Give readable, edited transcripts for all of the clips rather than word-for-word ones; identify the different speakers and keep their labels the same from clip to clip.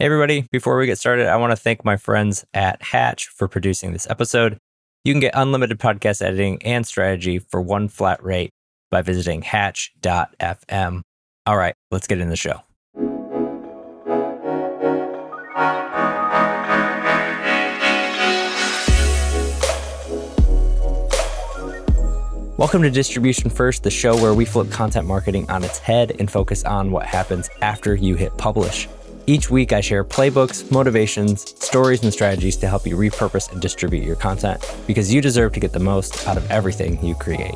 Speaker 1: Hey everybody, before we get started, I want to thank my friends at Hatch for producing this episode. You can get unlimited podcast editing and strategy for one flat rate by visiting hatch.fm. All right, let's get into the show. Welcome to Distribution First, the show where we flip content marketing on its head and focus on what happens after you hit publish. Each week, I share playbooks, motivations, stories, and strategies to help you repurpose and distribute your content because you deserve to get the most out of everything you create.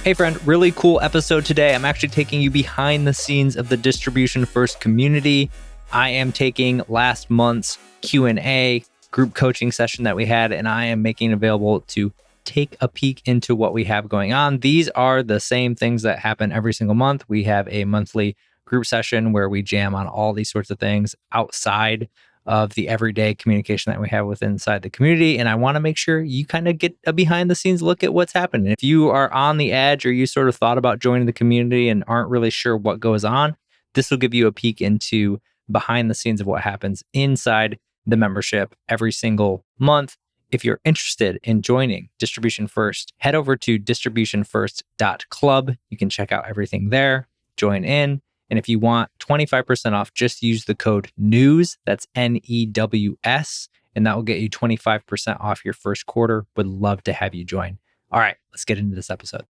Speaker 1: Hey friend, really cool episode today. I'm actually taking you behind the scenes of the Distribution First community. I am taking last month's Q&A group coaching session that we had, and I am making it available to take a peek into what we have going on. These are the same things that happen every single month. We have a monthly group session where we jam on all these sorts of things outside of the everyday communication that we have inside the community. And I want to make sure you kind of get a behind the scenes look at what's happening. If you are on the edge or you sort of thought about joining the community and aren't really sure what goes on, this will give you a peek into behind the scenes of what happens inside the membership every single month. If you're interested in joining Distribution First, head over to distributionfirst.club. You can check out everything there, join in. And if you want 25% off, just use the code NEWS, that's NEWS, and that will get you 25% off your first quarter. Would love to have you join. All right, let's get into this episode.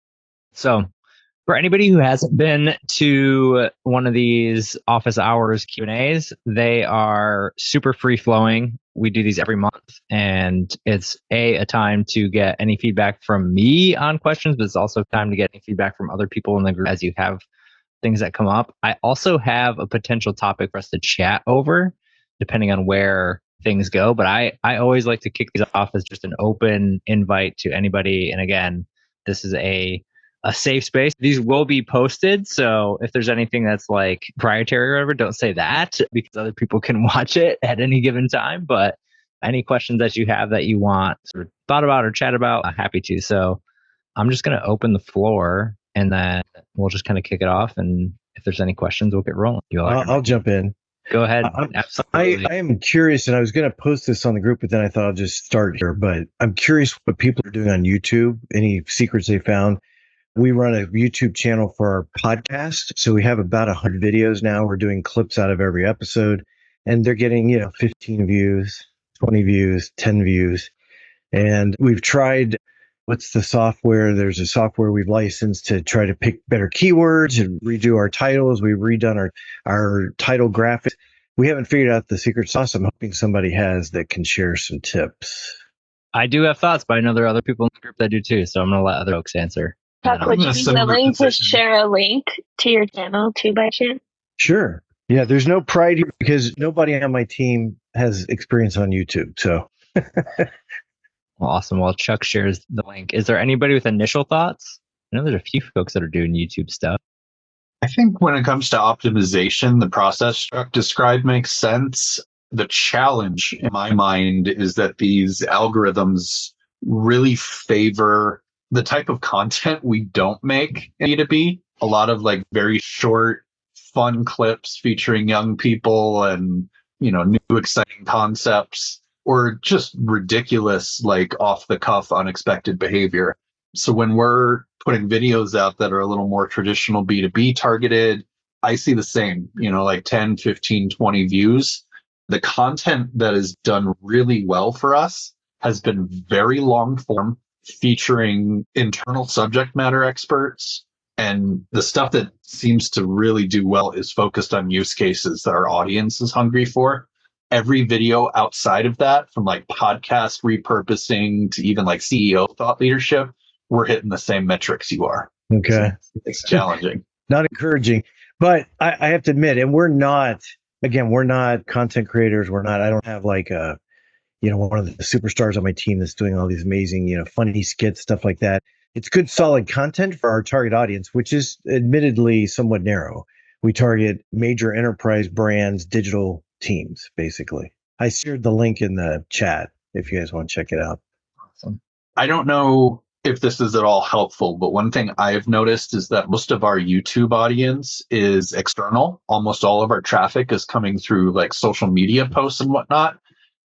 Speaker 1: So for anybody who hasn't been to one of these office hours Q&As, they are super free-flowing. We do these every month, and it's a time to get any feedback from me on questions, but it's also time to get any feedback from other people in the group as you have things that come up. I also have a potential topic for us to chat over, depending on where things go. But I always like to kick these off as just an open invite to anybody. And again, this is a safe space. These will be posted. So if there's anything that's like proprietary or whatever, don't say that because other people can watch it at any given time. But any questions that you have that you want sort of thought about or chat about, I'm happy to. So I'm just going to open the floor and then we'll just kind of kick it off. And if there's any questions, we'll get rolling.
Speaker 2: I'll jump in.
Speaker 1: Go ahead.
Speaker 2: I am curious, and I was going to post this on the group, but then I thought I'll just start here. But I'm curious what people are doing on YouTube, any secrets they found. We run a YouTube channel for our podcast. So we have about 100 videos now. We're doing clips out of every episode, and they're getting, 15 views, 20 views, 10 views. And we've tried, what's the software? There's a software we've licensed to try to pick better keywords and redo our titles. We've redone our title graphics. We haven't figured out the secret sauce. I'm hoping somebody has that can share some tips.
Speaker 1: I do have thoughts, but I know there are other people in the group that do too. So I'm going to let other folks answer.
Speaker 3: Chuck, would you be willing to share a link to your channel too by chance?
Speaker 2: Sure. Yeah, there's no pride here because nobody on my team has experience on YouTube. So
Speaker 1: Well, awesome. Well, Chuck shares the link. Is there anybody with initial thoughts? I know there's a few folks that are doing YouTube stuff.
Speaker 4: I think when it comes to optimization, the process Chuck described makes sense. The challenge in my mind is that these algorithms really favor the type of content we don't make in B2B. A lot of like very short, fun clips featuring young people and, new exciting concepts, or just ridiculous, like off the cuff, unexpected behavior. So when we're putting videos out that are a little more traditional B2B targeted, I see the same, like 10, 15, 20 views. The content that is done really well for us has been very long form, featuring internal subject matter experts. And the stuff that seems to really do well is focused on use cases that our audience is hungry for. Every video outside of that, from like podcast repurposing to even like CEO thought leadership, we're hitting the same metrics you are.
Speaker 2: Okay.
Speaker 4: So it's challenging.
Speaker 2: Not encouraging. But I have to admit, and we're not content creators. I don't have like one of the superstars on my team that's doing all these amazing, funny skits, stuff like that. It's good, solid content for our target audience, which is admittedly somewhat narrow. We target major enterprise brands, digital teams, basically. I shared the link in the chat if you guys want to check it out.
Speaker 4: Awesome. I don't know if this is at all helpful, but one thing I've noticed is that most of our YouTube audience is external. Almost all of our traffic is coming through like social media posts and whatnot.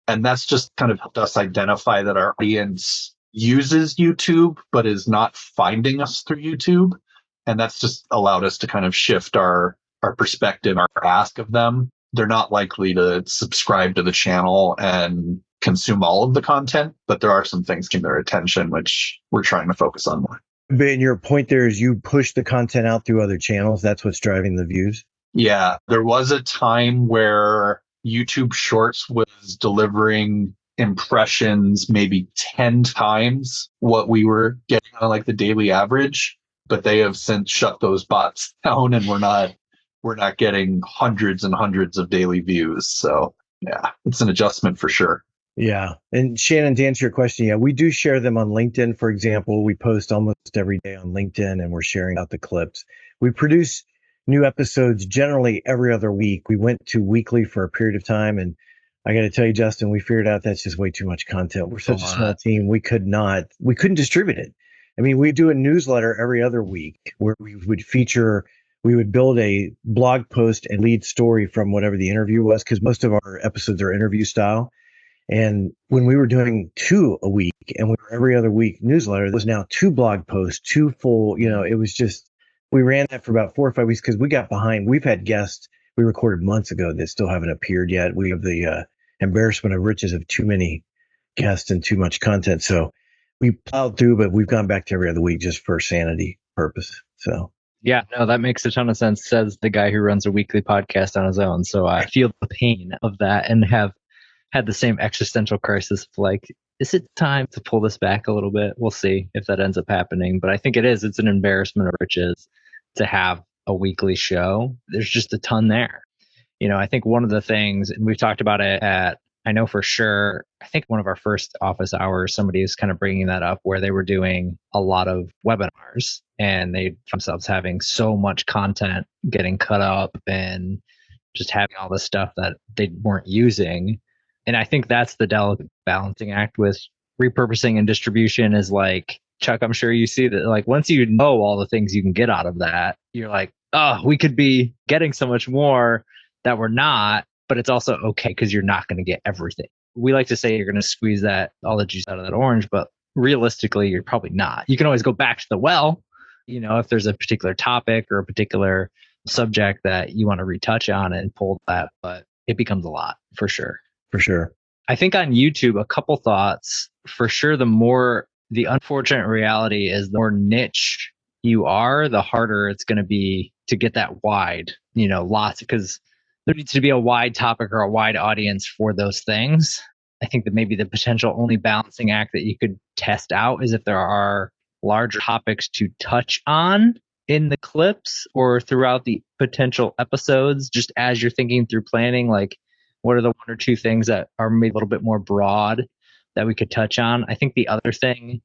Speaker 4: And that's just kind of helped us identify that our audience uses YouTube, but is not finding us through YouTube. And that's just allowed us to kind of shift our perspective, our ask of them. They're not likely to subscribe to the channel and consume all of the content, but there are some things getting their attention, which we're trying to focus on more.
Speaker 2: But your point there is you push the content out through other channels. That's what's driving the views.
Speaker 4: Yeah, there was a time where YouTube Shorts was delivering impressions maybe 10 times what we were getting on like the daily average, but they have since shut those bots down and we're not getting hundreds and hundreds of daily views. So yeah, it's an adjustment for sure.
Speaker 2: Yeah. And Shannon, to answer your question, yeah, we do share them on LinkedIn, for example. We post almost every day on LinkedIn and we're sharing out the clips. We produce new episodes generally every other week. We went to weekly for a period of time. And I got to tell you, Justin, we figured out that's just way too much content. We're such a small team. We couldn't distribute it. I mean, we do a newsletter every other week where we would build a blog post and lead story from whatever the interview was, because most of our episodes are interview style. And when we were doing 2 a week and we were every other week newsletter, it was now 2 blog posts, 2 full, it was just, we ran that for about 4 or 5 weeks because we got behind. We've had guests we recorded months ago that still haven't appeared yet. We have the embarrassment of riches of too many guests and too much content. So we plowed through, but we've gone back to every other week just for sanity purpose. So.
Speaker 1: Yeah, no, that makes a ton of sense, says the guy who runs a weekly podcast on his own. So I feel the pain of that and have had the same existential crisis of like, is it time to pull this back a little bit? We'll see if that ends up happening. But I think it is. It's an embarrassment of riches to have a weekly show. There's just a ton there. I think one of the things, and we've talked about it I know for sure, I think one of our first office hours, somebody is kind of bringing that up where they were doing a lot of webinars and they themselves having so much content getting cut up and just having all this stuff that they weren't using. And I think that's the delicate balancing act with repurposing and distribution is like, Chuck, I'm sure you see that like once you know all the things you can get out of that, you're like, oh, we could be getting so much more that we're not, but it's also okay because you're not going to get everything. We like to say you're going to squeeze all the juice out of that orange, but realistically, you're probably not. You can always go back to the well, if there's a particular topic or a particular subject that you want to retouch on and pull that, but it becomes a lot for sure.
Speaker 2: For sure.
Speaker 1: I think on YouTube, a couple thoughts. For sure, the unfortunate reality is the more niche you are, the harder it's going to be to get that wide, lots, because there needs to be a wide topic or a wide audience for those things. I think that maybe the potential only balancing act that you could test out is if there are larger topics to touch on in the clips or throughout the potential episodes, just as you're thinking through planning, like what are the 1 or 2 things that are maybe a little bit more broad that we could touch on? I think the other thing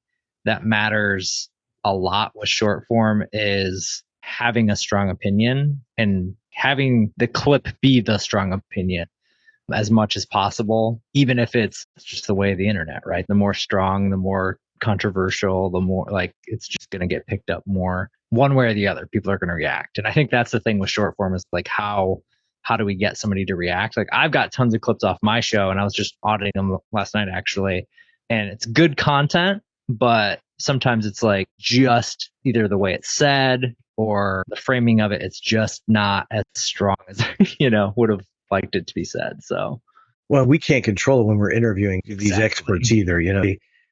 Speaker 1: that matters a lot with short form is having a strong opinion and having the clip be the strong opinion as much as possible, even if it's just the way of the internet, right? The more strong, the more controversial, the more like it's just going to get picked up more one way or the other. People are going to react. And I think that's the thing with short form is like how do we get somebody to react? Like I've got tons of clips off my show and I was just auditing them last night actually. And it's good content, but sometimes it's like just either the way it's said or the framing of it, it's just not as strong as, would have liked it to be said. So,
Speaker 2: well, we can't control it when we're interviewing these experts either.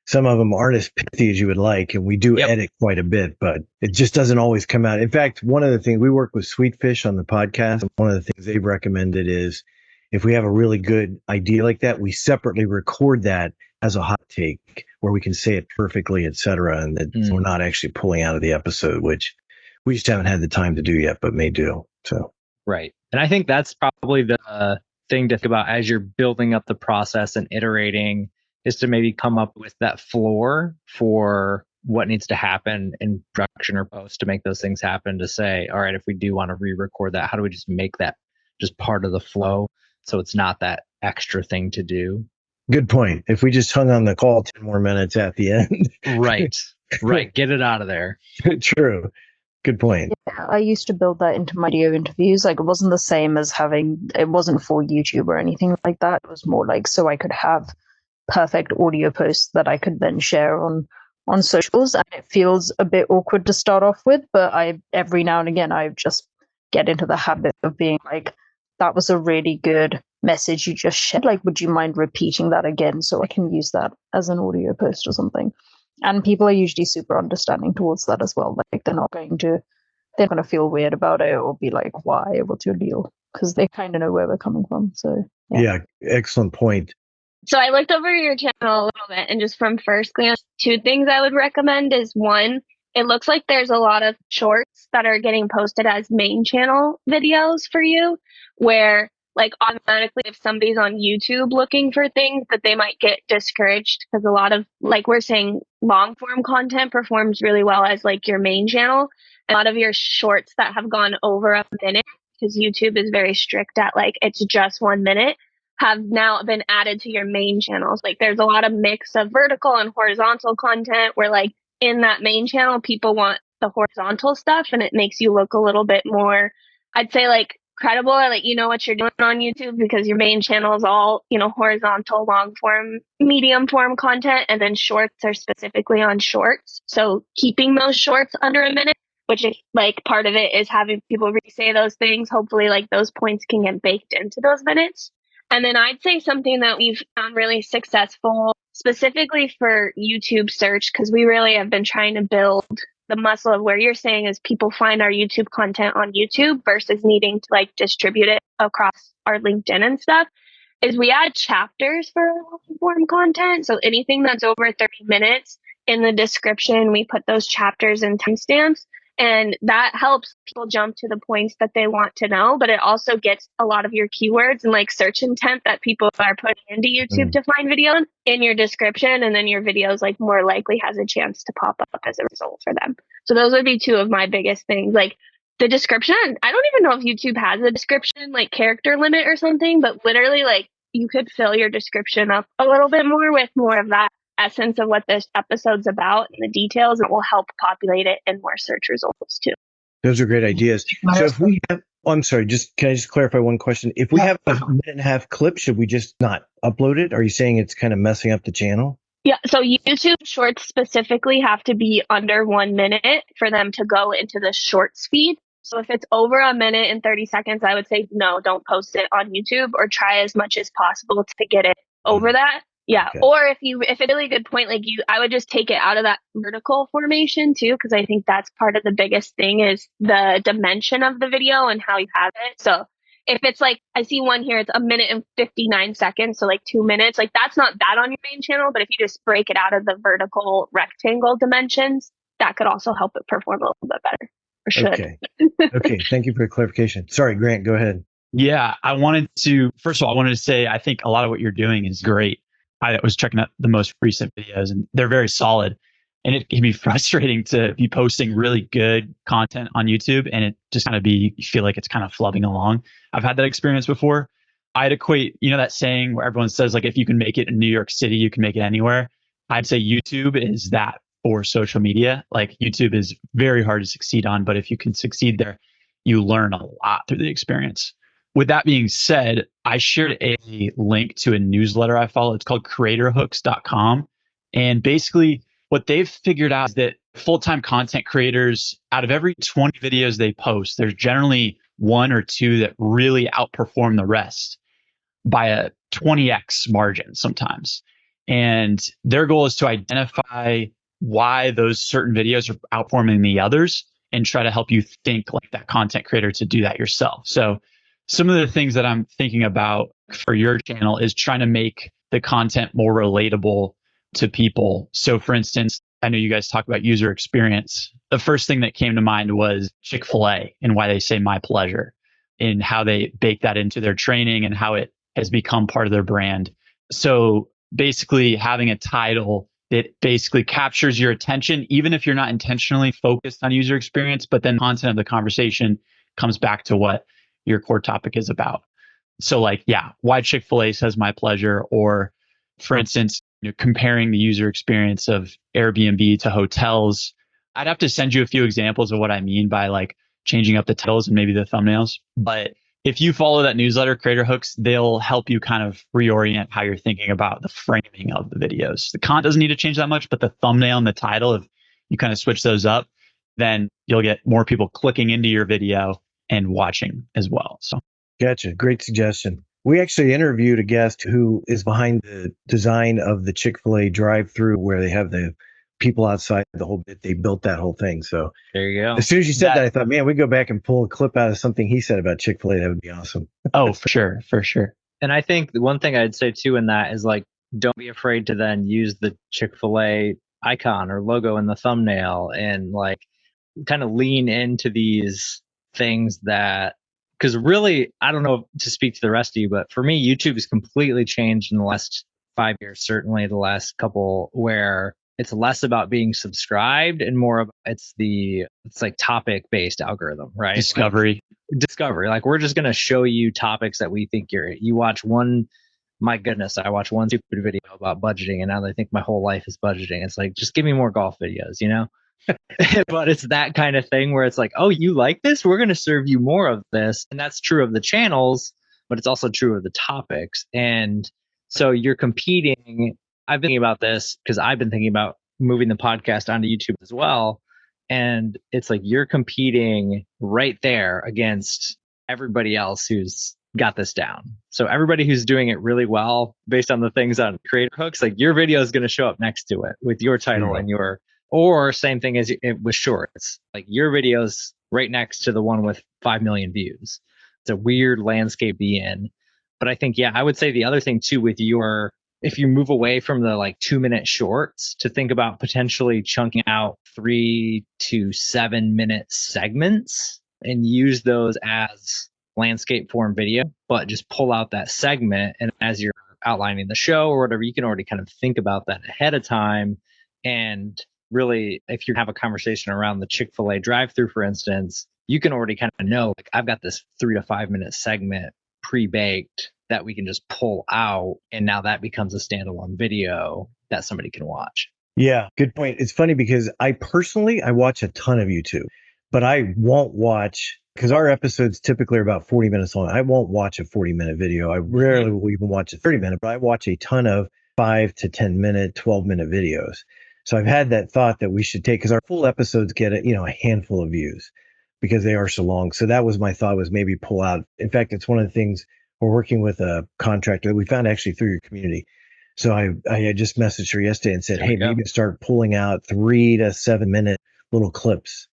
Speaker 2: Some of them aren't as pithy as you would like, and we do edit quite a bit, but it just doesn't always come out. In fact, one of the things we work with Sweetfish on the podcast, and one of the things they've recommended is if we have a really good idea like that, we separately record that as a hot take where we can say it perfectly, et cetera, and that we're not actually pulling out of the episode, which we just haven't had the time to do yet, but may do. So,
Speaker 1: right. And I think that's probably the thing to think about as you're building up the process and iterating is to maybe come up with that floor for what needs to happen in production or post to make those things happen, to say, all right, if we do want to re-record that, how do we just make that just part of the flow so it's not that extra thing to do?
Speaker 2: Good point. If we just hung on the call 10 more minutes at the end.
Speaker 1: Right. Right. Get it out of there.
Speaker 2: True. Good point.
Speaker 5: Yeah, I used to build that into my video interviews. Like, it wasn't the same as it wasn't for YouTube or anything like that. It was more like so I could have perfect audio posts that I could then share on socials. And it feels a bit awkward to start off with, but every now and again I just get into the habit of being like, that was a really good message you just shared. Like, would you mind repeating that again so I can use that as an audio post or something? And people are usually super understanding towards that as well. Like, they're not going to feel weird about it or be like, why? What's your deal? Because they kind of know where we're coming from. So,
Speaker 2: yeah, excellent point.
Speaker 3: So I looked over your channel a little bit, and just from first glance, two things I would recommend is one, it looks like there's a lot of shorts that are getting posted as main channel videos for you, where like automatically if somebody's on YouTube looking for things that they might get discouraged because a lot of, like we're saying, long form content performs really well as like your main channel. A lot of your shorts that have gone over a minute, because YouTube is very strict at like it's just 1 minute, have now been added to your main channels. Like there's a lot of mix of vertical and horizontal content where like in that main channel, people want the horizontal stuff and it makes you look a little bit more, I'd say like credible, or like you know what you're doing on YouTube because your main channel is all, you know, horizontal, long form, medium form content, and then shorts are specifically on shorts. So keeping those shorts under a minute, which is like part of it is having people re-say those things. Hopefully like those points can get baked into those minutes. And then I'd say something that we've found really successful, specifically for YouTube search, because we really have been trying to build the muscle of where you're saying is people find our YouTube content on YouTube versus needing to like distribute it across our LinkedIn and stuff, is we add chapters for long-form content. So anything that's over 30 minutes in the description, we put those chapters and timestamps. And that helps people jump to the points that they want to know, but it also gets a lot of your keywords and like search intent that people are putting into YouTube to find videos in your description. And then your videos like more likely has a chance to pop up as a result for them. So those would be two of my biggest things. Like the description, I don't even know if YouTube has a description, like character limit or something, but literally like you could fill your description up a little bit more with more of that essence of what this episode's about and the details, and it will help populate it in more search results too.
Speaker 2: Those are great ideas. So if we have, I'm sorry, can I just clarify one question? If we have a minute and a half clip, should we just not upload it? Are you saying it's kind of messing up the channel?
Speaker 3: Yeah, so YouTube shorts specifically have to be under 1 minute for them to go into the shorts feed. So if it's over a minute and 30 seconds, I would say no, don't post it on YouTube, or try as much as possible to get it over that. Yeah. Okay. Or if it's a really good point, like I would just take it out of that vertical formation too, because I think that's part of the biggest thing is the dimension of the video and how you have it. So if it's like, I see one here, it's 1 minute and 59 seconds. So like 2 minutes, like that's not bad on your main channel, but if you just break it out of the vertical rectangle dimensions, that could also help it perform a little bit better. Or should.
Speaker 2: Okay. Okay. Thank you for the clarification. Sorry, Grant, go ahead.
Speaker 6: Yeah. First of all, I wanted to say, I think a lot of what you're doing is great. I was checking out the most recent videos and they're very solid, and it can be frustrating to be posting really good content on YouTube and it just kind of you feel like it's kind of flubbing along. I've had that experience before. I'd equate, that saying where everyone says like, if you can make it in New York City, you can make it anywhere. I'd say YouTube is that for social media. Like YouTube is very hard to succeed on, but if you can succeed there, you learn a lot through the experience. With that being said, I shared a link to a newsletter I follow. It's called creatorhooks.com. And basically what they've figured out is that full-time content creators, out of every 20 videos they post, there's generally 1 or 2 that really outperform the rest by a 20x margin sometimes. And their goal is to identify why those certain videos are outperforming the others and try to help you think like that content creator to do that yourself. So some of the things that I'm thinking about for your channel is trying to make the content more relatable to people. So for instance, I know you guys talk about user experience. The first thing that came to mind was Chick-fil-A and why they say my pleasure, and how they bake that into their training and how it has become part of their brand. So basically having a title that basically captures your attention, even if you're not intentionally focused on user experience, but then content of the conversation comes back to what your core topic is about. So like, yeah, why Chick-fil-A says my pleasure, or For instance, comparing the user experience of Airbnb to hotels. I'd have to send you a few examples of what I mean by like changing up the titles and maybe the thumbnails. But if you follow that newsletter, Creator Hooks, they'll help you kind of reorient how you're thinking about the framing of the videos. The content doesn't need to change that much, but the thumbnail and the title, if you kind of switch those up, then you'll get more people clicking into your video and watching as well. So,
Speaker 2: Gotcha. Great suggestion. We actually interviewed a guest who is behind the design of the Chick-fil-A drive-through where they have the people outside the whole bit. They built that whole thing. So
Speaker 1: There you go.
Speaker 2: as soon as you said that, I thought, man, we go back and pull a clip out of something he said about Chick-fil-A. That would be awesome.
Speaker 6: oh, for sure. For sure.
Speaker 1: And I think the one thing I'd say too in that is like, don't be afraid to then use the Chick-fil-A icon or logo in the thumbnail and like kind of lean into these things that, because really, I don't know to speak to the rest of you, but for me, YouTube has completely changed in the last 5 years, certainly the last couple, where it's less about being subscribed and more about it's like topic based algorithm, right?
Speaker 6: Discovery.
Speaker 1: Like we're just going to show you topics that we think you watch one. My goodness, I watched one stupid video about budgeting and now I think my whole life is budgeting. It's like, just give me more golf videos, you know? But it's that kind of thing where it's like, oh, you like this? We're going to serve you more of this. And that's true of the channels, but it's also true of the topics. And so you're competing. I've been thinking about this because I've been thinking about moving the podcast onto YouTube as well. And it's like you're competing right there against everybody else who's got this down. So everybody who's doing it really well based on the things on Creator Hooks, like your video is going to show up next to it with your title and or same thing as it with shorts, like your video's right next to the one with 5 million views. It's a weird landscape to be in. But I think, I would say the other thing too with if you move away from the like 2-minute shorts to think about potentially chunking out 3 to 7 minute segments and use those as landscape form video, but just pull out that segment. And as you're outlining the show or whatever, you can already kind of think about that ahead of time. And really, if you have a conversation around the Chick-fil-A drive-through, for instance, you can already kind of know, like, I've got this 3 to 5 minute segment pre-baked that we can just pull out. And now that becomes a standalone video that somebody can watch.
Speaker 2: Yeah, good point. It's funny because I watch a ton of YouTube, but I won't watch, because our episodes typically are about 40 minutes long. I won't watch a 40-minute video. I rarely will even watch a 30-minute, but I watch a ton of 5 to 10-minute, 12-minute videos. So I've had that thought that we should take, because our full episodes get a handful of views because they are so long. So that was my thought, was maybe pull out. In fact, it's one of the things we're working with a contractor that we found actually through your community. So I had just messaged her yesterday and said, hey, maybe start pulling out 3 to 7 minute little clips.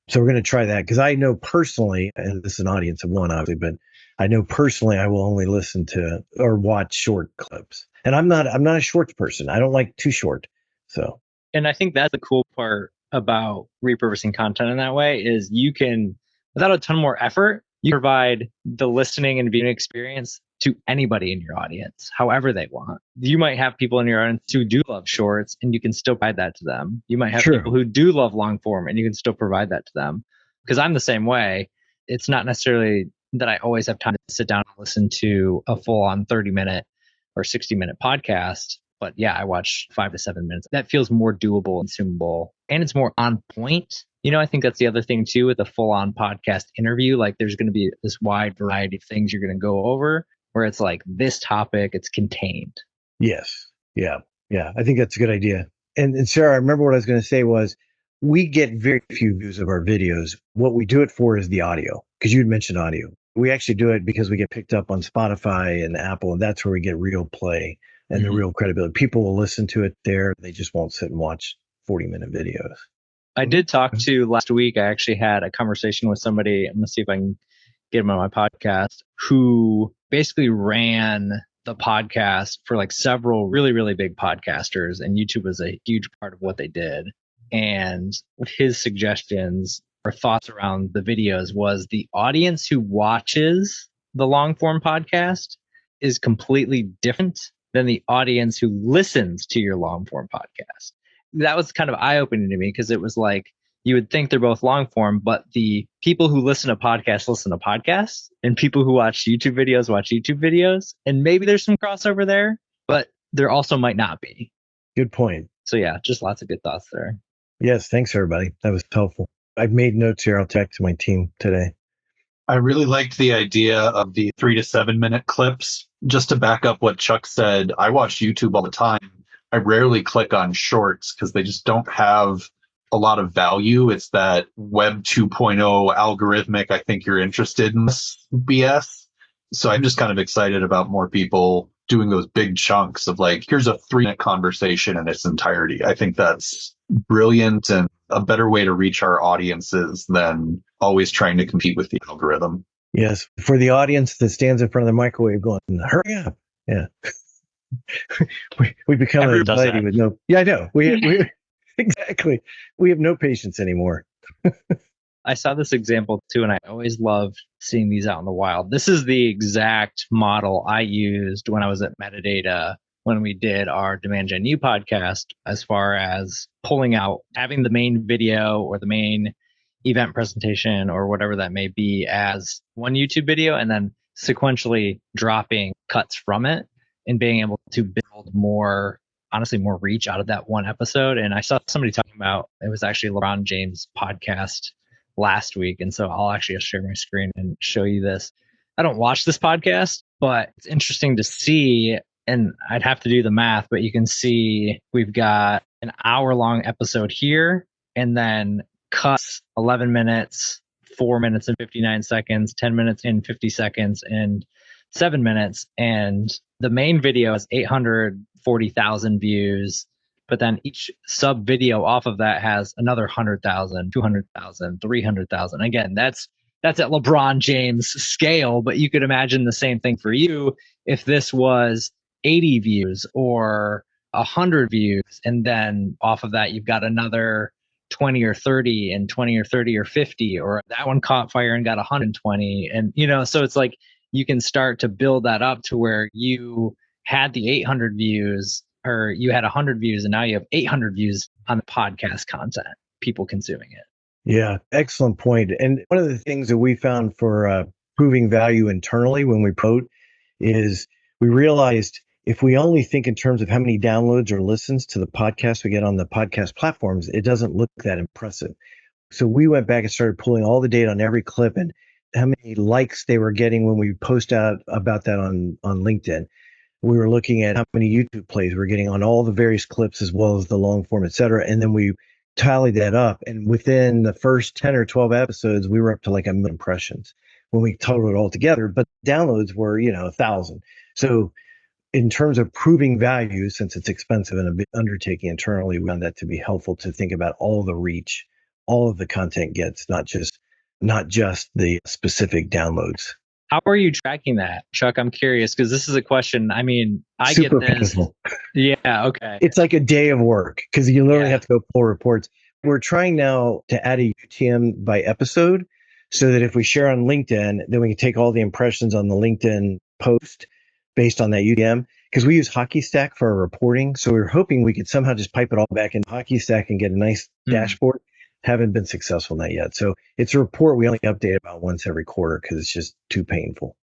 Speaker 2: So we're going to try that, because I know personally, and this is an audience of one, obviously, but I know personally I will only listen to or watch short clips. And I'm not a shorts person. I don't like too short. So.
Speaker 1: And I think that's the cool part about repurposing content in that way is you can, without a ton more effort, you provide the listening and viewing experience to anybody in your audience, however they want. You might have people in your audience who do love shorts and you can still provide that to them. You might have people who do love long form and you can still provide that to them. Because I'm the same way. It's not necessarily that I always have time to sit down and listen to a full on 30-minute or 60-minute podcast. But I watch 5 to 7 minutes. That feels more doable and consumable, and it's more on point. I think that's the other thing too with a full-on podcast interview. Like there's going to be this wide variety of things you're going to go over where it's like this topic, it's contained.
Speaker 2: Yes. Yeah. I think that's a good idea. And Sarah, I remember what I was going to say was we get very few views of our videos. What we do it for is the audio, because you had mentioned audio. We actually do it because we get picked up on Spotify and Apple, and that's where we get real play and the real credibility. People will listen to it there. They just won't sit and watch 40-minute videos.
Speaker 1: I did talk to last week. I actually had a conversation with somebody. I'm going to see if I can get him on my podcast, who basically ran the podcast for like several really, really big podcasters. And YouTube was a huge part of what they did. And his suggestions or thoughts around the videos was the audience who watches the long form podcast is completely different than the audience who listens to your long form podcast. That was kind of eye-opening to me because it was like, you would think they're both long form, but the people who listen to podcasts, and people who watch YouTube videos watch YouTube videos. And maybe there's some crossover there, but there also might not be.
Speaker 2: Good point.
Speaker 1: So yeah, just lots of good thoughts there.
Speaker 2: Yes, thanks everybody. That was helpful. I've made notes here. I'll text my team today.
Speaker 4: I really liked the idea of the 3 to 7 minute clips. Just to back up what Chuck said, I watch YouTube all the time. I rarely click on shorts because they just don't have a lot of value. It's that Web 2.0 algorithmic, I think you're interested in this BS. So I'm just kind of excited about more people doing those big chunks of like, here's a 3-minute conversation in its entirety. I think that's brilliant and a better way to reach our audiences than always trying to compete with the algorithm.
Speaker 2: Yes. For the audience that stands in front of the microwave going, hurry up. Yeah. we become
Speaker 6: Everyone
Speaker 2: a
Speaker 6: does
Speaker 2: lady
Speaker 6: that.
Speaker 2: with no, yeah, I know. We exactly. We have no patience anymore.
Speaker 1: I saw this example too, and I always love seeing these out in the wild. This is the exact model I used when I was at Metadata when we did our Demand Gen U podcast, as far as pulling out, having the main video or the main event presentation or whatever that may be as one YouTube video, and then sequentially dropping cuts from it and being able to build more, honestly, more reach out of that one episode. And I saw somebody talking about, it was actually LeBron James' podcast last week. And so I'll actually share my screen and show you this. I don't watch this podcast, but it's interesting to see, and I'd have to do the math, but you can see we've got an hour-long episode here, and then cuts 11 minutes, 4 minutes and 59 seconds, 10 minutes and 50 seconds, and 7 minutes. And the main video has 840,000 views, but then each sub video off of that has another 100,000, 200,000, 300,000. Again, that's at LeBron James scale, but you could imagine the same thing for you if this was 80 views or 100 views, and then off of that you've got another 20 or 30 and 20 or 30 or 50, or that one caught fire and got 120. And, so it's like you can start to build that up to where you had the 800 views, or you had 100 views, and now you have 800 views on the podcast content, people consuming it.
Speaker 2: Yeah, excellent point. And one of the things that we found for proving value internally when we promote is we realized if we only think in terms of how many downloads or listens to the podcast we get on the podcast platforms, it doesn't look that impressive. So we went back and started pulling all the data on every clip and how many likes they were getting when we post out about that on LinkedIn. We were looking at how many YouTube plays we're getting on all the various clips as well as the long form, et cetera. And then we tallied that up. And within the first 10 or 12 episodes, we were up to like 1 million impressions when we totaled it all together. But downloads were, 1,000. So in terms of proving value, since it's expensive and a big undertaking internally, we found that to be helpful to think about all the reach, all of the content gets, not just the specific downloads.
Speaker 1: How are you tracking that, Chuck? I'm curious because this is a question. I mean, I
Speaker 2: Super
Speaker 1: get this.
Speaker 2: painful.
Speaker 1: Yeah, okay.
Speaker 2: It's like a day of work because you literally have to go pull reports. We're trying now to add a UTM by episode so that if we share on LinkedIn, then we can take all the impressions on the LinkedIn post based on that UTM, because we use HockeyStack for our reporting. So we were hoping we could somehow just pipe it all back into HockeyStack and get a nice dashboard. Haven't been successful in that yet. So it's a report we only update about once every quarter because it's just too painful.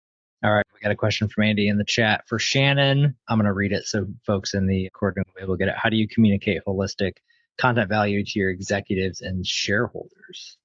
Speaker 1: All right. We got a question from Andy in the chat for Shannon. I'm going to read it so folks in the recording will be able to get it. How do you communicate holistic content value to your executives and shareholders?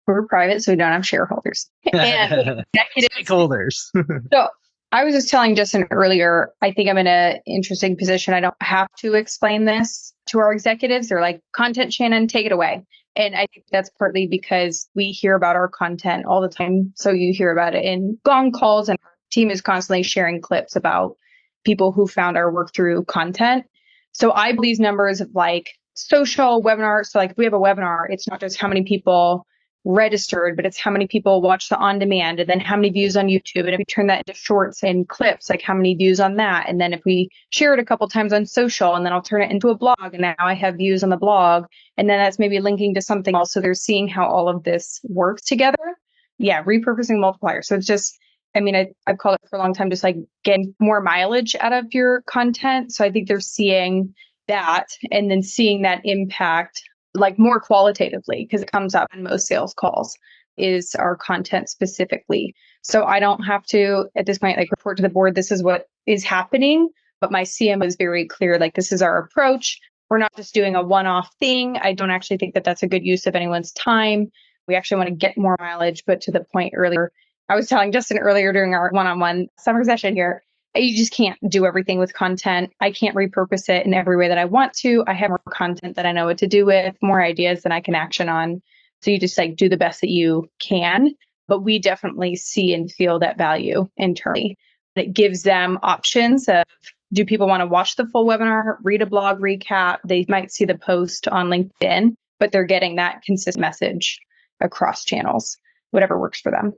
Speaker 7: We're private, so we don't have shareholders. And
Speaker 1: Stakeholders.
Speaker 7: So I was just telling Justin earlier, I think I'm in an interesting position. I don't have to explain this to our executives. They're like, content, Shannon, take it away. And I think that's partly because we hear about our content all the time. So you hear about it in gong calls, and our team is constantly sharing clips about people who found our work through content. So I believe numbers of like social webinars. So like if we have a webinar, it's not just how many people registered, but it's how many people watch the on demand, and then how many views on YouTube. And if we turn that into shorts and clips, like how many views on that. And then if we share it a couple times on social, and then I'll turn it into a blog, and now I have views on the blog, and then that's maybe linking to something else. So they're seeing how all of this works together. Yeah, repurposing multiplier. So it's just, I mean, I've called it for a long time, just like getting more mileage out of your content. So I think they're seeing that, and then seeing that impact like more qualitatively, because it comes up in most sales calls, is our content specifically. So I don't have to, at this point, like report to the board, this is what is happening. But my CM was very clear, like, this is our approach. We're not just doing a one-off thing. I don't actually think that that's a good use of anyone's time. We actually want to get more mileage. But to the point earlier, I was telling Justin earlier during our one-on-one summer session here, you just can't do everything with content. I can't repurpose it in every way that I want to. I have more content that I know what to do with, more ideas than I can action on. So you just like do the best that you can. But we definitely see and feel that value internally. It gives them options of, do people want to watch the full webinar, read a blog recap? They might see the post on LinkedIn, but they're getting that consistent message across channels, whatever works for them.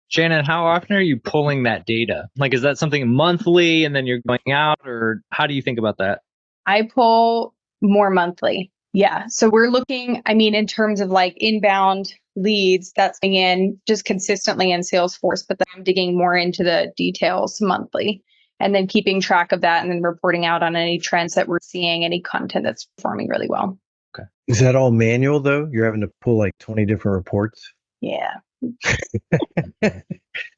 Speaker 1: Shannon, how often are you pulling that data? Like, is that something monthly and then you're going out, or how do you think about that?
Speaker 7: I pull more monthly. Yeah. So we're looking, I mean, in terms of like inbound leads, that's coming in just consistently in Salesforce, but then I'm digging more into the details monthly and then keeping track of that and then reporting out on any trends that we're seeing, any content that's performing really well.
Speaker 2: Okay. Is that all manual though? You're having to pull like 20 different reports?
Speaker 7: Yeah.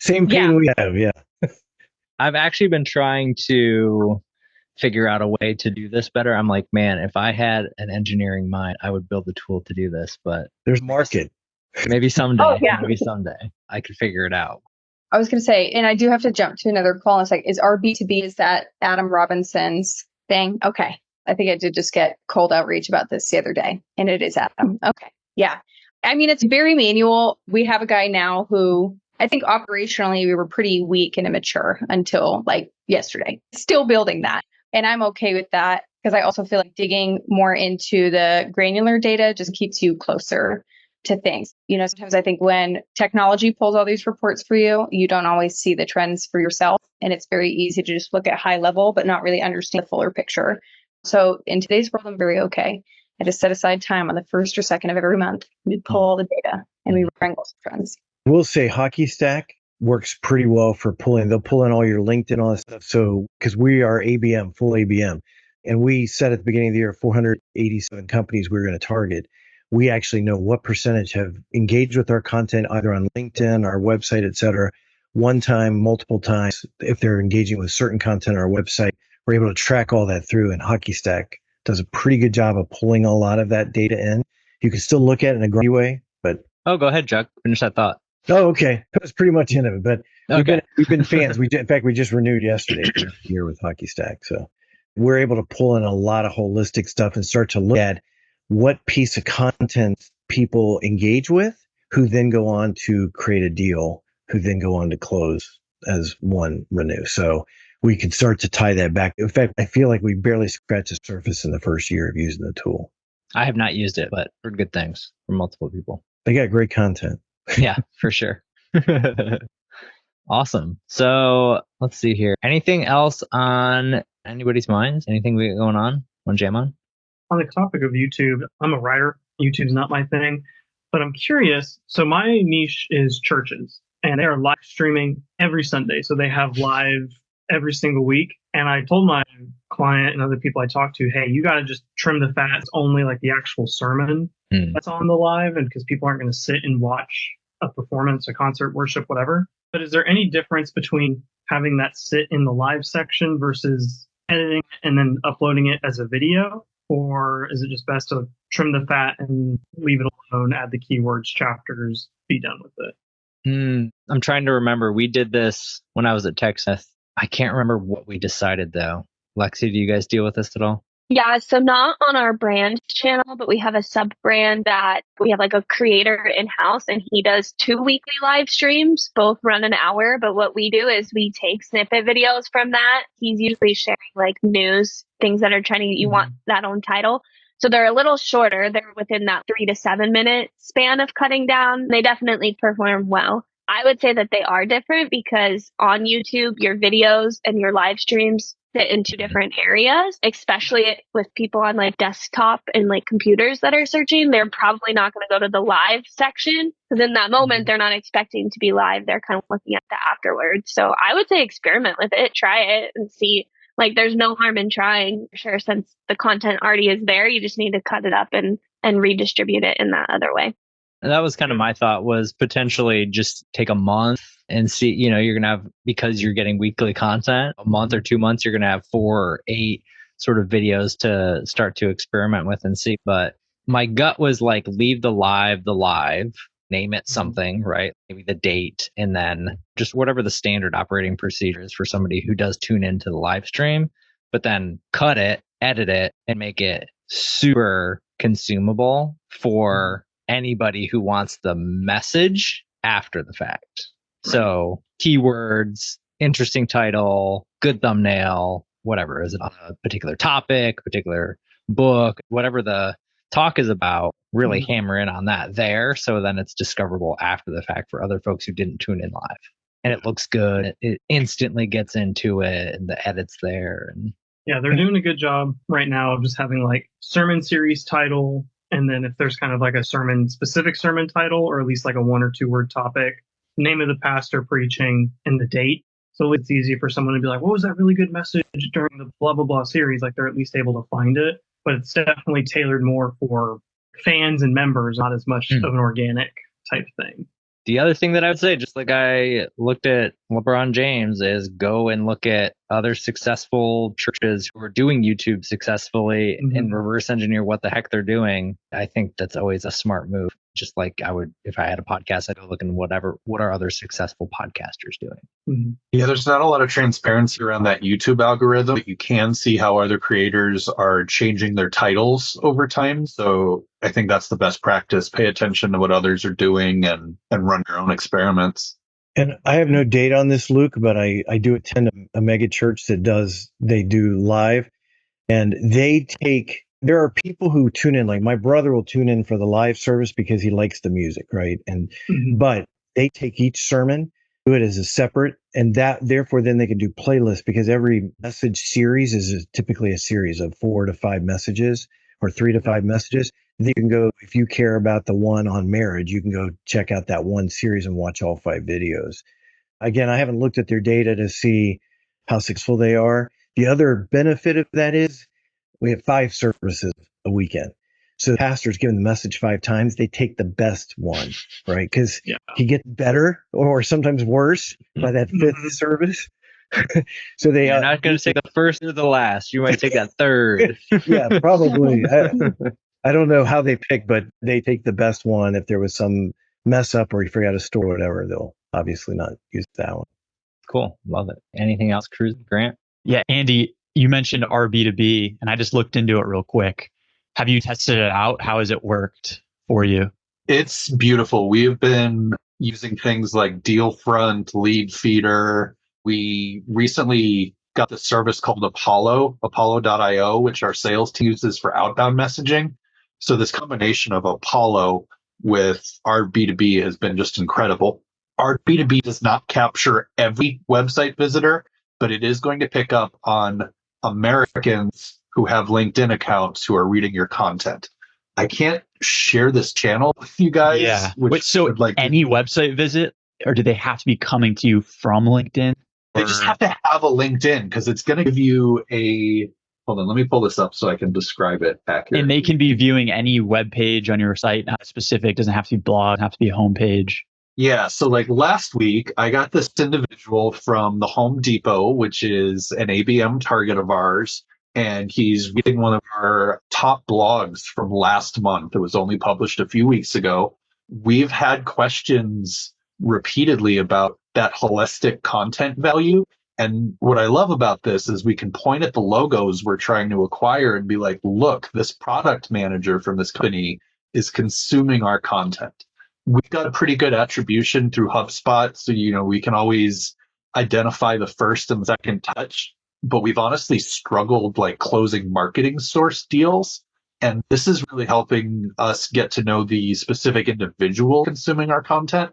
Speaker 2: Same pain we have. Yeah.
Speaker 1: I've actually been trying to figure out a way to do this better. I'm like, man, if I had an engineering mind, I would build a tool to do this, but
Speaker 2: there's market.
Speaker 1: Maybe someday,
Speaker 7: maybe
Speaker 1: someday I could figure it out.
Speaker 7: I was going to say, and I do have to jump to another call. And it's like, is RB2B, is that Adam Robinson's thing? Okay. I think I did just get cold outreach about this the other day, and it is Adam. Okay. Yeah. I mean, it's very manual. We have a guy now who I think operationally we were pretty weak and immature until like yesterday. Still building that. And I'm okay with that because I also feel like digging more into the granular data just keeps you closer to things. You know, sometimes I think when technology pulls all these reports for you, you don't always see the trends for yourself. And it's very easy to just look at high level, but not really understand the fuller picture. So in today's world, I'm very okay. I just set aside time on the first or second of every month. We pull all the data and we wrangle some trends.
Speaker 2: We'll say HockeyStack works pretty well for pulling. They'll pull in all your LinkedIn, all that stuff. So, because we are ABM, full ABM, and we said at the beginning of the year, 487 companies we were going to target. We actually know what percentage have engaged with our content, either on LinkedIn, our website, et cetera, one time, multiple times. If they're engaging with certain content on our website, we're able to track all that through, and HockeyStack does a pretty good job of pulling a lot of that data in. You can still look at it in a grimy way, but...
Speaker 1: Oh, go ahead, Chuck. Finish that thought.
Speaker 2: Oh, okay. That's pretty much end of it. But we've been fans. In fact, we just renewed yesterday here with HockeyStack. So we're able to pull in a lot of holistic stuff and start to look at what piece of content people engage with, who then go on to create a deal, who then go on to close as one renew. So we can start to tie that back. In fact, I feel like we barely scratched the surface in the first year of using the tool.
Speaker 1: I have not used it, but heard good things from multiple people.
Speaker 2: They got great content.
Speaker 1: Yeah, for sure. Awesome. So let's see here. Anything else on anybody's minds? Anything we got going on? Want to jam on?
Speaker 8: On the topic of YouTube, I'm a writer. YouTube's not my thing, but I'm curious. So my niche is churches, and they are live streaming every Sunday. So they have live every single week. And I told my client and other people I talked to, hey, you got to just trim the fat. It's only like the actual sermon that's on the live, and because people aren't going to sit and watch a performance, a concert, worship, whatever. But is there any difference between having that sit in the live section versus editing and then uploading it as a video? Or is it just best to trim the fat and leave it alone, add the keywords, chapters, be done with it?
Speaker 1: I'm trying to remember. We did this when I was at TechSmith. I can't remember what we decided though. Lexi, do you guys deal with this at all?
Speaker 3: Yeah, so not on our brand channel, but we have a sub brand that we have like a creator in-house, and he does 2 weekly live streams, both run an hour. But what we do is we take snippet videos from that. He's usually sharing like news, things that are trending. You want that on title. So they're a little shorter. They're within that 3 to 7 minute span of cutting down. They definitely perform well. I would say that they are different because on YouTube, your videos and your live streams fit into different areas, especially with people on like desktop and like computers that are searching. They're probably not going to go to the live section because in that moment, they're not expecting to be live. They're kind of looking at that afterwards. So I would say experiment with it, try it and see. Like there's no harm in trying, for sure, since the content already is there. You just need to cut it up and redistribute it in that other way.
Speaker 1: And that was kind of my thought, was potentially just take a month and see, you're going to have, because you're getting weekly content, a month or 2 months, you're going to have 4 or 8 sort of videos to start to experiment with and see. But my gut was like, leave the live, name it something, right? Maybe the date, and then just whatever the standard operating procedure is for somebody who does tune into the live stream, but then cut it, edit it, and make it super consumable for anybody who wants the message after the fact. So keywords, interesting title, good thumbnail, whatever. Is it on a particular topic, particular book, whatever the talk is about, really hammer in on that there. So then it's discoverable after the fact for other folks who didn't tune in live. And it looks good. It instantly gets into it, and the edit's there. And
Speaker 8: yeah, they're doing a good job right now of just having like sermon series title. And then if there's kind of like a specific sermon title, or at least like a 1 or 2 word topic, name of the pastor preaching, and the date. So it's easy for someone to be like, what was that really good message during the blah, blah, blah series? Like they're at least able to find it. But it's definitely tailored more for fans and members, not as much of an organic type thing.
Speaker 1: The other thing that I would say, just like I looked at LeBron James, is go and look at other successful churches who are doing YouTube successfully and reverse engineer what the heck they're doing. I think that's always a smart move. Just like I would, if I had a podcast, I'd go look in what are other successful podcasters doing.
Speaker 4: Yeah, there's not a lot of transparency around that YouTube algorithm, but you can see how other creators are changing their titles over time. So I think that's the best practice. Pay attention to what others are doing and run your own experiments.
Speaker 2: And I have no data on this, Luke, but I do attend a mega church they do live, and there are people who tune in, like my brother will tune in for the live service because he likes the music, right? And but they take each sermon, do it as a separate, and that therefore then they can do playlists, because every message series is typically a series of 4 to 5 messages or 3 to 5 messages. You can go, if you care about the one on marriage, you can go check out that one series and watch all 5 videos. Again, I haven't looked at their data to see how successful they are. The other benefit of that is we have 5 services a weekend. So the pastor's given the message 5 times, they take the best one, right? Because he gets better or sometimes worse by that 5th service. So
Speaker 1: you're not going to take the first or the last. You might take that third.
Speaker 2: Yeah, probably. I don't know how they pick, but they take the best one. If there was some mess up or you forgot a store or whatever, they'll obviously not use that one.
Speaker 1: Cool. Love it. Anything else, Cruz, Grant?
Speaker 6: Yeah, Andy, you mentioned RB2B, and I just looked into it real quick. Have you tested it out? How has it worked for you?
Speaker 4: It's beautiful. We've been using things like Dealfront, Lead Feeder. We recently got the service called Apollo.io, which our sales team uses for outbound messaging. So this combination of Apollo with our B2B has been just incredible. Our B2B does not capture every website visitor, but it is going to pick up on Americans who have LinkedIn accounts who are reading your content. I can't share this channel with you guys.
Speaker 6: Yeah. So any website visit, or do they have to be coming to you from LinkedIn?
Speaker 4: They just have to have a LinkedIn, because it's going to give you hold on, let me pull this up so I can describe it accurately.
Speaker 6: And they can be viewing any web page on your site, not specific, doesn't have to be blog, doesn't have to be a homepage.
Speaker 4: Yeah, so like last week, I got this individual from the Home Depot, which is an ABM target of ours, and he's reading one of our top blogs from last month. It was only published a few weeks ago. We've had questions repeatedly about that holistic content value. And what I love about this is we can point at the logos we're trying to acquire and be like, look, this product manager from this company is consuming our content. We've got a pretty good attribution through HubSpot. So, we can always identify the first and second touch, but we've honestly struggled like closing marketing source deals. And this is really helping us get to know the specific individual consuming our content.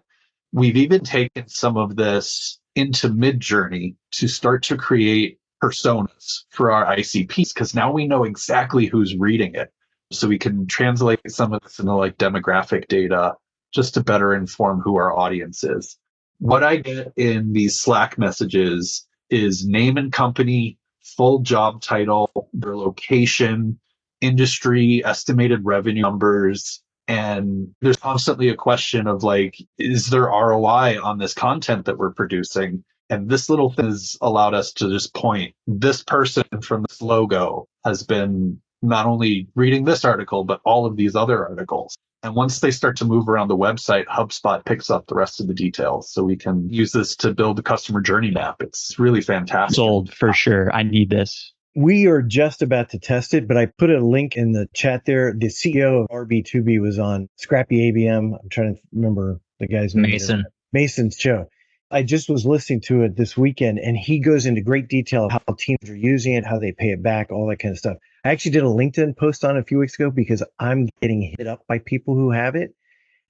Speaker 4: We've even taken some of this into Midjourney to start to create personas for our ICPs, because now we know exactly who's reading it. So we can translate some of this into like demographic data just to better inform who our audience is. What I get in these Slack messages is name and company, full job title, their location, industry, estimated revenue numbers, And there's constantly a question of like, is there ROI on this content that we're producing? And this little thing has allowed us to just point, this person from this logo has been not only reading this article, but all of these other articles. And once they start to move around the website, HubSpot picks up the rest of the details. So we can use this to build a customer journey map. It's really fantastic.
Speaker 6: Sold for sure. I need this.
Speaker 2: We are just about to test it, but I put a link in the chat there. The CEO of RB2B was on Scrappy ABM. I'm trying to remember the guy's name. Mason's show. I just was listening to it this weekend, and he goes into great detail of how teams are using it, how they pay it back, all that kind of stuff. I actually did a LinkedIn post on it a few weeks ago because I'm getting hit up by people who have it,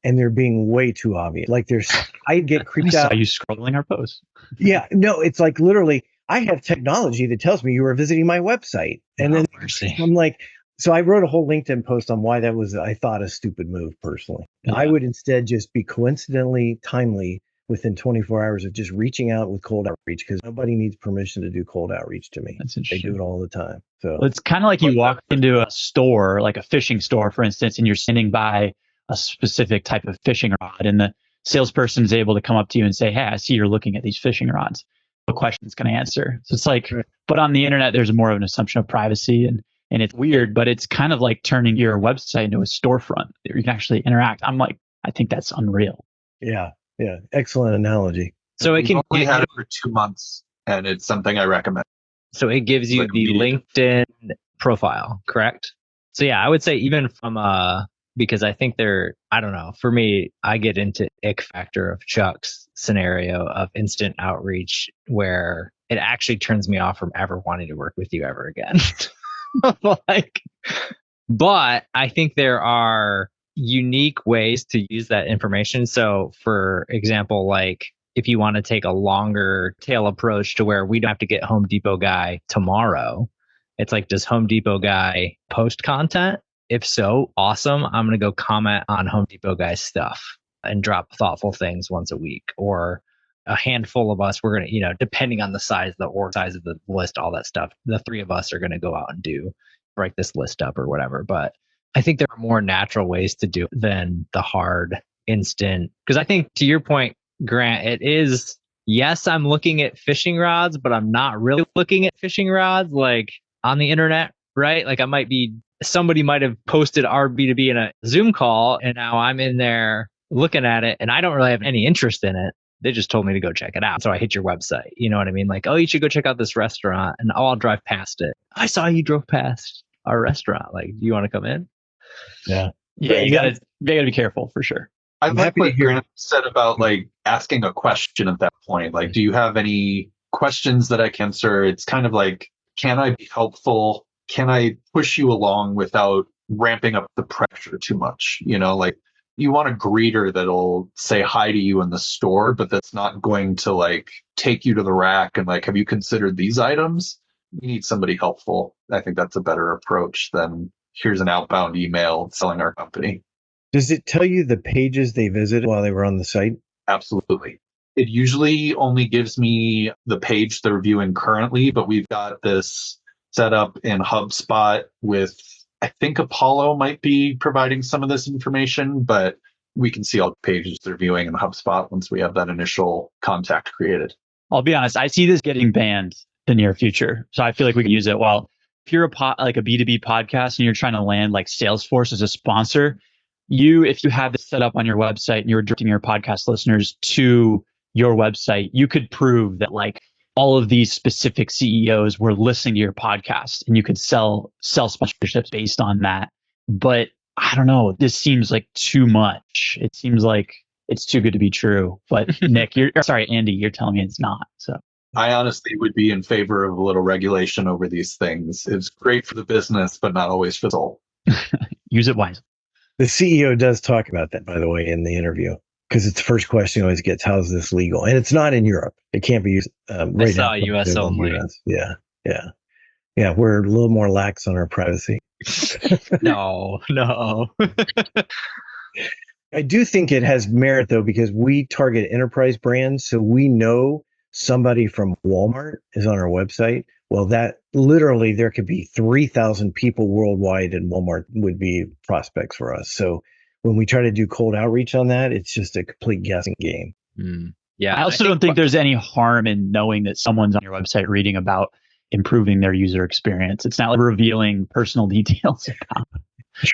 Speaker 2: and they're being way too obvious. Like I get creeped out.
Speaker 6: I saw you scrolling our posts.
Speaker 2: Yeah, no, it's like literally, I have technology that tells me you are visiting my website. And then I'm like, so I wrote a whole LinkedIn post on why that was, I thought, a stupid move personally. Yeah. I would instead just be coincidentally timely within 24 hours of just reaching out with cold outreach, because nobody needs permission to do cold outreach to me.
Speaker 6: That's interesting.
Speaker 2: They do it all the time. So
Speaker 6: it's kind of like you walk into a store, like a fishing store, for instance, and you're standing by a specific type of fishing rod, and the salesperson is able to come up to you and say, hey, I see you're looking at these fishing rods. What question it's going to answer? So it's like, but on the internet, there's more of an assumption of privacy, and it's weird, but it's kind of like turning your website into a storefront where you can actually interact. I'm like, I think that's unreal.
Speaker 2: Yeah. Yeah. Excellent analogy.
Speaker 1: So
Speaker 4: we only had it for 2 months, and it's something I recommend.
Speaker 1: So it gives you the LinkedIn profile, correct? So yeah, I would say even from because I think I don't know, for me, I get into ick factor of Chuck's scenario of instant outreach where it actually turns me off from ever wanting to work with you ever again. But I think there are unique ways to use that information. So for example, like if you want to take a longer tail approach to where we don't have to get Home Depot guy tomorrow, it's like, does Home Depot guy post content? If so, awesome. I'm going to go comment on Home Depot guy's stuff and drop thoughtful things once a week, or a handful of us, we're going to, depending on the size of the org, size of the list, all that stuff, the three of us are going to go out and break this list up or whatever. But I think there are more natural ways to do it than the hard instant. Because I think, to your point, Grant, it is, yes, I'm looking at fishing rods, but I'm not really looking at fishing rods like on the internet, right? Like somebody might have posted RB2B in a Zoom call, and now I'm in there looking at it, and I don't really have any interest in it. They just told me to go check it out. So I hit your website. You know what I mean? Like, oh, you should go check out this restaurant, and I'll drive past it. I saw you drove past our restaurant. Like, do you want to come in?
Speaker 2: Yeah.
Speaker 6: Yeah, you gotta be careful for sure.
Speaker 4: I like what Grant said about like asking a question at that point. Like, do you have any questions that I can answer? It's kind of like, can I be helpful? Can I push you along without ramping up the pressure too much? Like, you want a greeter that'll say hi to you in the store, but that's not going to like take you to the rack and like, have you considered these items? You need somebody helpful. I think that's a better approach than here's an outbound email selling our company.
Speaker 2: Does it tell you the pages they visited while they were on the site?
Speaker 4: Absolutely. It usually only gives me the page they're viewing currently, but we've got this set up in HubSpot with, I think Apollo might be providing some of this information, but we can see all the pages they're viewing in HubSpot once we have that initial contact created.
Speaker 6: I'll be honest, I see this getting banned in the near future. So I feel like we can use it. Well, if you're like a B2B podcast and you're trying to land like Salesforce as a sponsor, if you have this set up on your website and you're directing your podcast listeners to your website, you could prove that like all of these specific CEOs were listening to your podcast, and you could sell sponsorships based on that. But I don't know, this seems like too much. It seems like it's too good to be true. But Nick, Andy, you're telling me it's not. So
Speaker 4: I honestly would be in favor of a little regulation over these things. It's great for the business, but not always for the soul.
Speaker 6: Use it wisely.
Speaker 2: The CEO does talk about that, by the way, in the interview, because it's the first question he always gets: how's this legal? And it's not in Europe. It can't be used.
Speaker 1: I saw US only.
Speaker 2: Yeah. We're a little more lax on our privacy.
Speaker 1: No.
Speaker 2: I do think it has merit, though, because we target enterprise brands. So we know somebody from Walmart is on our website. Well, that literally there could be 3,000 people worldwide, and Walmart would be prospects for us. So when we try to do cold outreach on that, it's just a complete guessing game.
Speaker 1: Yeah.
Speaker 6: I also don't think there's any harm in knowing that someone's on your website reading about improving their user experience. It's not like revealing personal details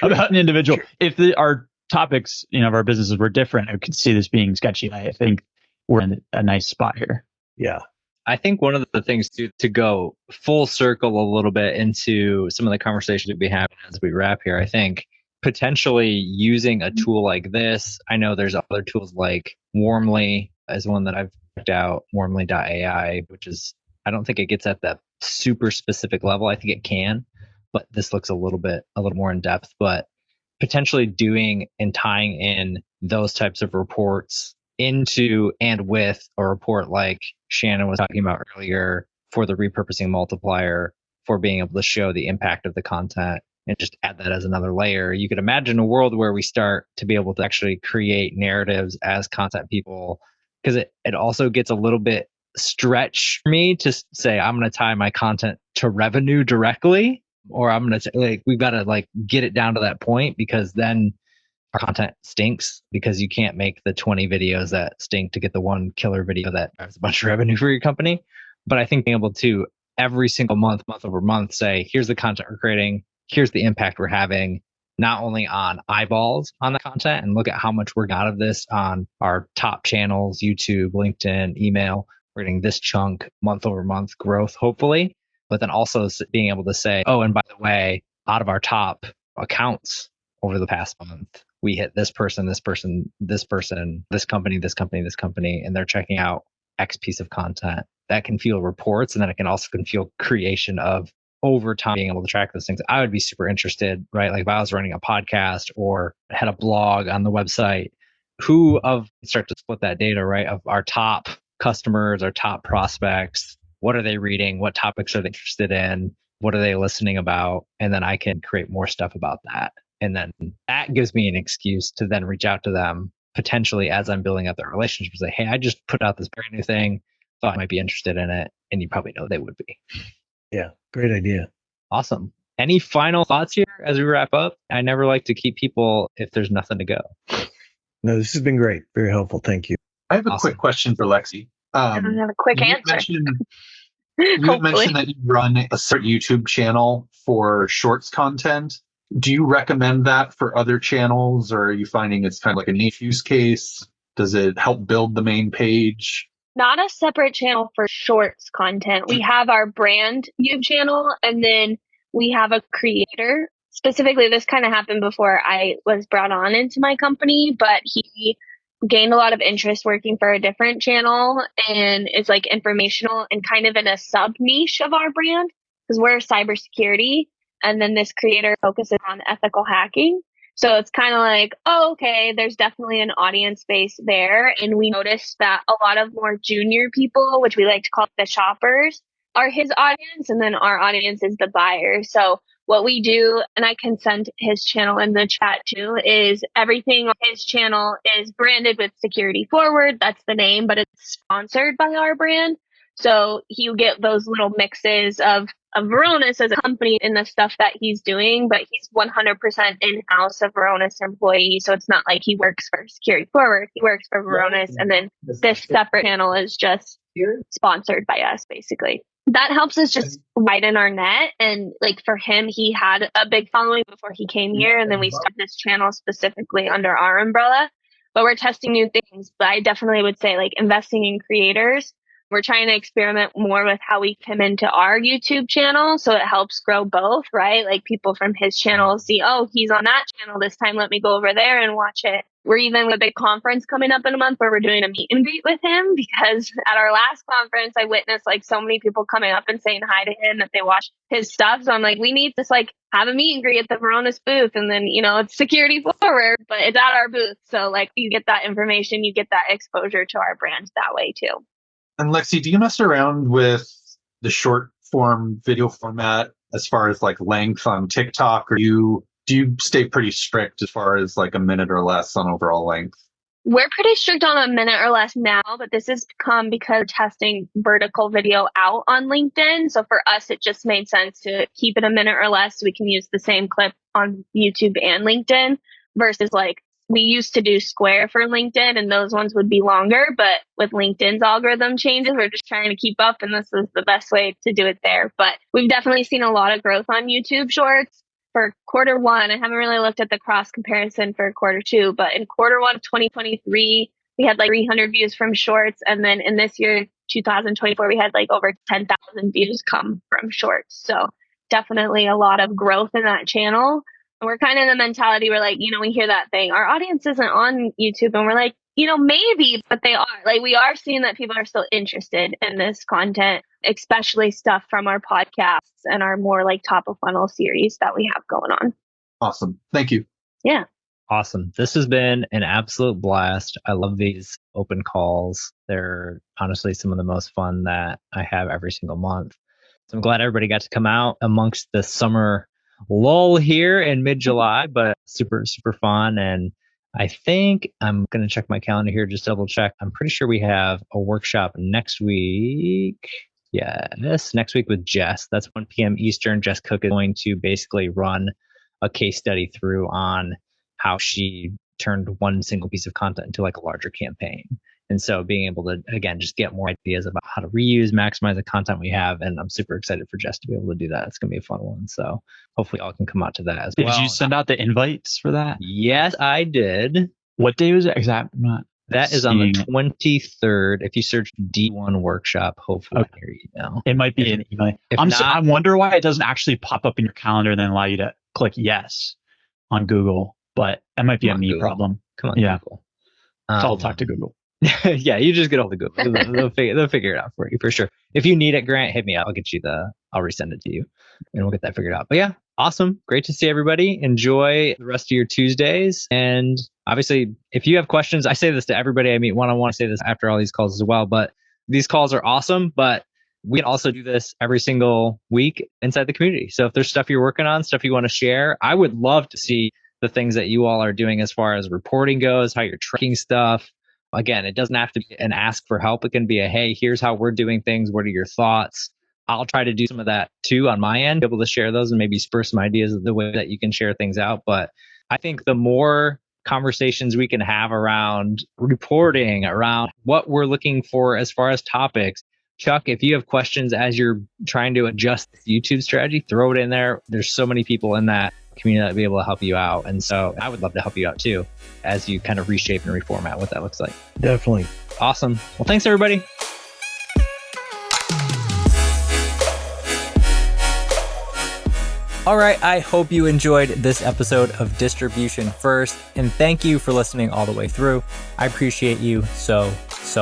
Speaker 6: about an individual. If our topics, of our businesses were different, I could see this being sketchy. I think we're in a nice spot here.
Speaker 2: Yeah.
Speaker 1: I think one of the things to go full circle a little bit into some of the conversations we'll be having as we wrap here, I think potentially using a tool like this. I know there's other tools like Warmly as one that I've checked out, warmly.ai, which is, I don't think it gets at that super specific level. I think it can, but this looks a little more in depth, but potentially doing and tying in those types of reports into and with a report like Shannon was talking about earlier for the repurposing multiplier, for being able to show the impact of the content and just add that as another layer. You could imagine a world where we start to be able to actually create narratives as content people, because it also gets a little bit stretch for me to say, I'm going to tie my content to revenue directly, or I'm going to we've got to get it down to that point, because then our content stinks, because you can't make the 20 videos that stink to get the one killer video that drives a bunch of revenue for your company. But I think being able to every single month over month, say, here's the content we're creating, here's the impact we're having, not only on eyeballs on the content, and look at how much we're out of this on our top channels, YouTube, LinkedIn, email. We're getting this chunk month over month growth, hopefully, but then also being able to say, oh, and by the way, out of our top accounts over the past month, we hit this person, this person, this person, this company, this company, this company, and they're checking out X piece of content. That can fuel reports, and then it can also fuel creation of over time being able to track those things. I would be super interested, right? Like if I was running a podcast or had a blog on the website, start to split that data, right? Of our top customers, our top prospects, what are they reading? What topics are they interested in? What are they listening about? And then I can create more stuff about that. And then that gives me an excuse to then reach out to them potentially as I'm building up that relationship and say, hey, I just put out this brand new thing, thought I might be interested in it. And you probably know they would be.
Speaker 2: Yeah, great idea.
Speaker 1: Awesome. Any final thoughts here as we wrap up? I never like to keep people if there's nothing to go.
Speaker 2: No, this has been great. Very helpful. Thank you.
Speaker 4: I have a quick question for Lexi.
Speaker 3: I don't have a quick answer.
Speaker 4: You had mentioned that you run a separate YouTube channel for shorts content. Do you recommend that for other channels, or are you finding it's kind of like a niche use case? Does it help build the main page?
Speaker 3: Not a separate channel for shorts content. We have our brand YouTube channel, and then we have a creator. Specifically, this kind of happened before I was brought on into my company, but he gained a lot of interest working for a different channel and is informational and kind of in a sub niche of our brand, because we're cybersecurity. And then this creator focuses on ethical hacking. So it's kind of like, oh, okay, there's definitely an audience base there. And we noticed that a lot of more junior people, which we like to call the shoppers, are his audience. And then our audience is the buyers. So what we do, and I can send his channel in the chat too, is everything on his channel is branded with Security Forward. That's the name, but it's sponsored by our brand. So you get those little mixes of Varonis as a company in the stuff that he's doing, but he's 100% in-house a Varonis employee. So it's not like he works for Security Forward. He works for Varonis, and then this separate channel is just sponsored by us, basically. That helps us just widen our net. And for him, he had a big following before he came here, and then we started this channel specifically under our umbrella. But we're testing new things. But I definitely would say investing in creators. We're trying to experiment more with how we come into our YouTube channel, so it helps grow both, right? People from his channel see, oh, he's on that channel this time, let me go over there and watch it. We're even with a big conference coming up in a month where we're doing a meet and greet with him, because at our last conference, I witnessed so many people coming up and saying hi to him that they watch his stuff. So I'm we need to have a meet and greet at the Varonis booth, and then, it's Security Forward, but it's at our booth. So you get that information, you get that exposure to our brand that way too.
Speaker 4: And Lexi, do you mess around with the short form video format as far as length on TikTok, or do you stay pretty strict as far as a minute or less on overall length?
Speaker 3: We're pretty strict on a minute or less now, but this has come because we're testing vertical video out on LinkedIn. So for us, it just made sense to keep it a minute or less so we can use the same clip on YouTube and LinkedIn versus We used to do Square for LinkedIn, and those ones would be longer. But with LinkedIn's algorithm changes, we're just trying to keep up, and this is the best way to do it there. But we've definitely seen a lot of growth on YouTube Shorts. For quarter one, I haven't really looked at the cross comparison for quarter two, but in quarter one of 2023, we had like 300 views from Shorts. And then in this year, 2024, we had like over 10,000 views come from Shorts. So definitely a lot of growth in that channel. And we're kind of in the mentality where like, we hear that thing, our audience isn't on YouTube, and we're like, maybe, but they are. Like, we are seeing that people are still interested in this content, especially stuff from our podcasts and our more like top of funnel series that we have going on.
Speaker 4: Awesome. Thank you.
Speaker 3: Yeah.
Speaker 1: Awesome. This has been an absolute blast. I love these open calls. They're honestly some of the most fun that I have every single month. So I'm glad everybody got to come out amongst the summer lull here in mid-July, but super, super fun. And I think I'm going to check my calendar here, just double check. I'm pretty sure we have a workshop next week. Yes, next week with Jess. That's 1 p.m. Eastern. Jess Cook is going to basically run a case study through on how she turned one single piece of content into like a larger campaign. And so being able to, again, just get more ideas about how to reuse, maximize the content we have. And I'm super excited for Jess to be able to do that. It's going to be a fun one. So hopefully all can come out to that as well.
Speaker 6: Did you send out the invites for that?
Speaker 1: Yes, I did.
Speaker 6: What day was it? Exactly.
Speaker 1: That is on the 23rd. If you search D1 workshop, hopefully in your email.
Speaker 6: It might be an email. I wonder why it doesn't actually pop up in your calendar and then allow you to click yes on Google. But that might be a me
Speaker 1: Google.
Speaker 6: problem.
Speaker 1: Come on,
Speaker 6: yeah.
Speaker 1: Google.
Speaker 6: So I'll talk to Google.
Speaker 1: Yeah, you just get all the Google. They'll figure it out for you for sure. If you need it, Grant, hit me up. I'll resend it to you and we'll get that figured out. But yeah, awesome. Great to see everybody. Enjoy the rest of your Tuesdays. And obviously, if you have questions, I say this to everybody I meet one-on-one. I say this after all these calls as well, but these calls are awesome, but we can also do this every single week inside the community. So if there's stuff you're working on, stuff you want to share, I would love to see the things that you all are doing as far as reporting goes, how you're tracking stuff. Again, it doesn't have to be an ask for help. It can be a, hey, here's how we're doing things. What are your thoughts? I'll try to do some of that too on my end, be able to share those and maybe spur some ideas of the way that you can share things out. But I think the more conversations we can have around reporting, around what we're looking for as far as topics. Chuck, if you have questions as you're trying to adjust the YouTube strategy, throw it in there. There's so many people in that community that will be able to help you out. And so I would love to help you out too, as you kind of reshape and reformat what that looks like.
Speaker 2: Definitely.
Speaker 1: Awesome. Well, thanks everybody. All right, I hope you enjoyed this episode of Distribution First, and thank you for listening all the way through. I appreciate you so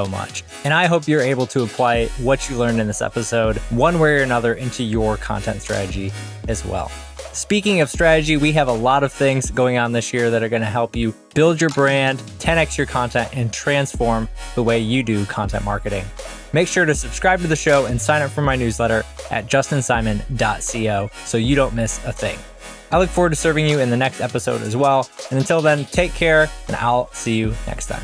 Speaker 1: much. And I hope you're able to apply what you learned in this episode, one way or another, into your content strategy as well. Speaking of strategy, we have a lot of things going on this year that are going to help you build your brand, 10x your content, and transform the way you do content marketing. Make sure to subscribe to the show and sign up for my newsletter at justinsimon.co so you don't miss a thing. I look forward to serving you in the next episode as well. And until then, take care, and I'll see you next time.